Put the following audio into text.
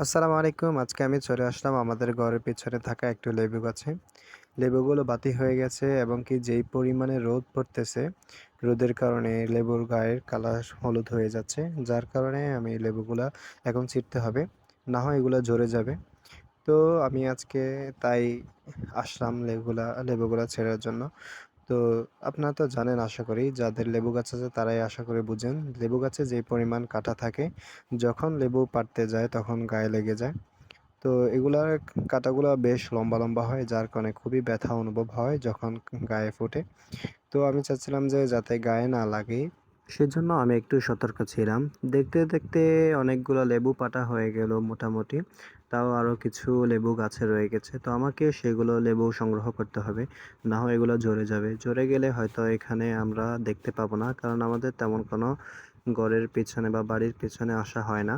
আসসালামু আলাইকুম। আজকে আমি চলে আসলাম আমাদের ঘরের পেছনে থাকা একটু লেবু গাছে। লেবুগুলো বাতি হয়ে গেছে এবং কি যেই পরিমাণে রোদ পড়তেছে, রোদের কারণে লেবুর গায়ের কালার হলুদ হয়ে যাচ্ছে। যার কারণে আমি লেবুগুলা এখন ছিঁড়তে হবে। না হয় এগুলা ঝরে যাবে। তো আমি আজকে তাই আসলাম লেবুগুলা ছেঁড়ার জন্য। তো আপনারা তো জানেন আশা করি যাদের লেবু গাছ আছে তারাই আশা করি বুঝেন। লেবু গাছে যে পরিমাণ কাঁটা থাকে, যখন লেবু পাড়তে যায় তখন গায়ে লেগে যায়। তো এগুলার কাঁটাগুলা বেশ লম্বা, লম্বা হয় যার কারণে খুবই ব্যথা অনুভব হয় যখন গায়ে ফোটে। তো আমি চাচ্ছিলাম যে যাতে গায়ে না লাগে, সেজন্য আমি একটু সতর্ক ছিলাম। দেখতে, দেখতে অনেকগুলা লেবু পাতা হয়ে গেল মোটামুটি। তাও আরো কিছু লেবু গাছে রয়ে গেছে। তো আমাকে সেগুলো লেবু সংগ্রহ করতে হবে। না হয় এগুলো ঝরে যাবে। ঝরে গেলে হয়তো এখানে আমরা দেখতে পাবো না। কারণ আমাদের তেমন কোনো ঘরের পেছনে বা বাড়ির পেছনে আসা হয় না।